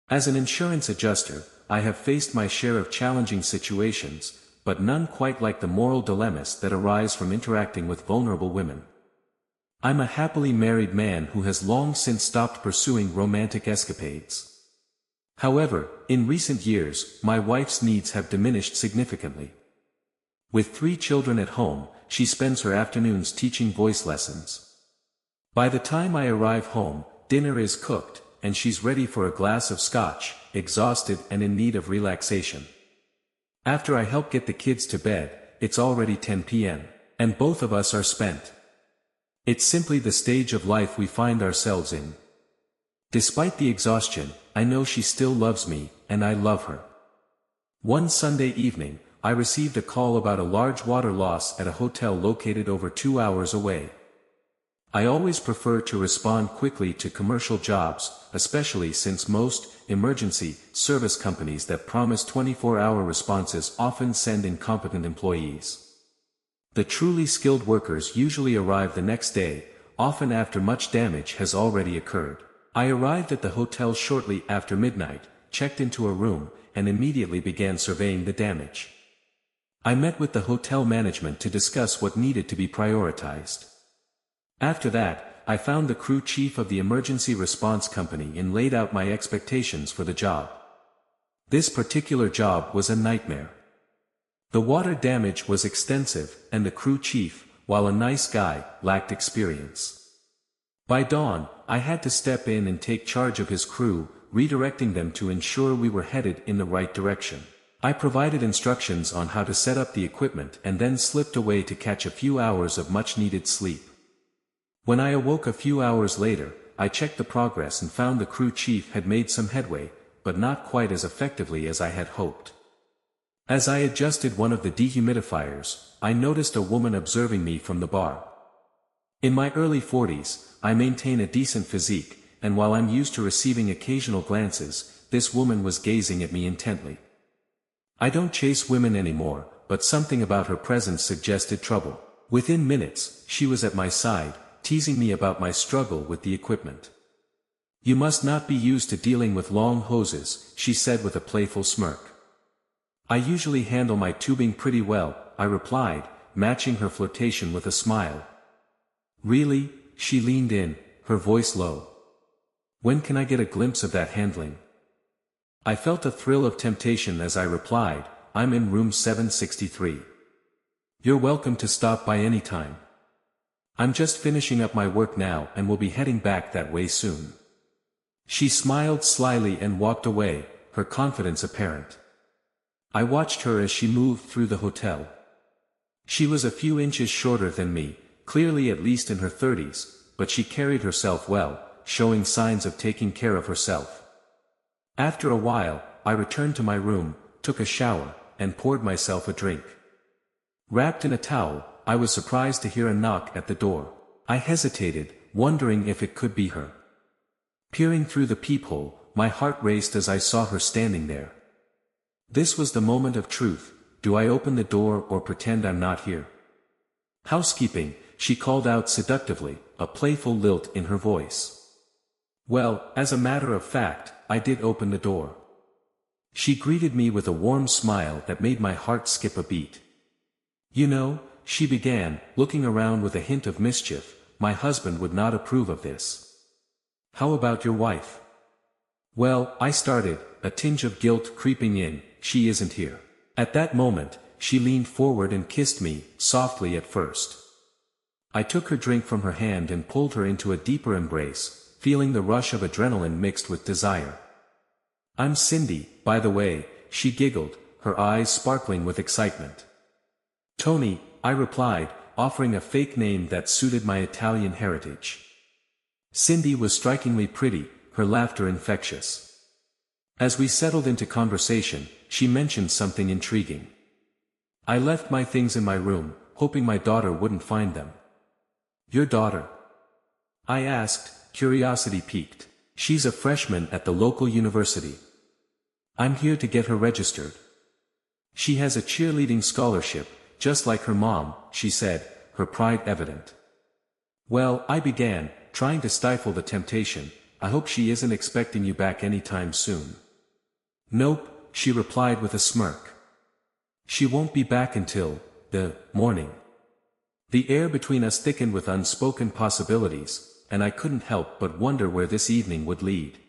As an insurance adjuster, I have faced my share of challenging situations, but none quite like the moral dilemmas that arise from interacting with vulnerable women. I'm a happily married man who has long since stopped pursuing romantic escapades. However, in recent years, my wife's needs have diminished significantly. With 3 children at home, she spends her afternoons teaching voice lessons. By the time I arrive home, dinner is cooked, and she's ready for a glass of scotch, exhausted and in need of relaxation. After I help get the kids to bed, it's already 10 p.m., and both of us are spent. It's simply the stage of life we find ourselves in. Despite the exhaustion, I know she still loves me, and I love her. One Sunday evening, I received a call about a large water loss at a hotel located over 2 hours away. I always prefer to respond quickly to commercial jobs, especially since most emergency service companies that promise 24-hour responses often send incompetent employees. The truly skilled workers usually arrive the next day, often after much damage has already occurred. I arrived at the hotel shortly after midnight, checked into a room, and immediately began surveying the damage. I met with the hotel management to discuss what needed to be prioritized. After that, I found the crew chief of the emergency response company and laid out my expectations for the job. This particular job was a nightmare. The water damage was extensive, and the crew chief, while a nice guy, lacked experience. By dawn, I had to step in and take charge of his crew, redirecting them to ensure we were headed in the right direction. I provided instructions on how to set up the equipment and then slipped away to catch a few hours of much-needed sleep. When I awoke a few hours later, I checked the progress and found the crew chief had made some headway, but not quite as effectively as I had hoped. As I adjusted one of the dehumidifiers, I noticed a woman observing me from the bar. In my early 40s, I maintain a decent physique, and while I'm used to receiving occasional glances, this woman was gazing at me intently. I don't chase women anymore, but something about her presence suggested trouble. Within minutes, she was at my side, teasing me about my struggle with the equipment. "You must not be used to dealing with long hoses," she said with a playful smirk. "I usually handle my tubing pretty well," I replied, matching her flirtation with a smile. "Really?" She leaned in, her voice low. "When can I get a glimpse of that handling?" I felt a thrill of temptation as I replied, "I'm in room 763. You're welcome to stop by any time. I'm just finishing up my work now and will be heading back that way soon." She smiled slyly and walked away, her confidence apparent. I watched her as she moved through the hotel. She was a few inches shorter than me, clearly at least in her 30s, but she carried herself well, showing signs of taking care of herself. After a while, I returned to my room, took a shower, and poured myself a drink. Wrapped in a towel, I was surprised to hear a knock at the door. I hesitated, wondering if it could be her. Peering through the peephole, my heart raced as I saw her standing there. This was the moment of truth. Do I open the door or pretend I'm not here? "Housekeeping," she called out seductively, a playful lilt in her voice. Well, as a matter of fact, I did open the door. She greeted me with a warm smile that made my heart skip a beat. "You know," she began, looking around with a hint of mischief, "my husband would not approve of this." "How about your wife?" "Well," I started, a tinge of guilt creeping in, "she isn't here." At that moment, she leaned forward and kissed me, softly at first. I took her drink from her hand and pulled her into a deeper embrace, feeling the rush of adrenaline mixed with desire. "I'm Cindy, by the way," she giggled, her eyes sparkling with excitement. "Tony," I replied, offering a fake name that suited my Italian heritage. Cindy was strikingly pretty, her laughter infectious. As we settled into conversation, she mentioned something intriguing. "I left my things in my room, hoping my daughter wouldn't find them." "Your daughter?" I asked, curiosity piqued. "She's a freshman at the local university. I'm here to get her registered. She has a cheerleading scholarship, just like her mom," she said, her pride evident. "Well," I began, trying to stifle the temptation, I hope she isn't expecting you back anytime soon. Nope, she replied with a smirk. She won't be back until the morning. The air between us thickened with unspoken possibilities, and I couldn't help but wonder where this evening would lead.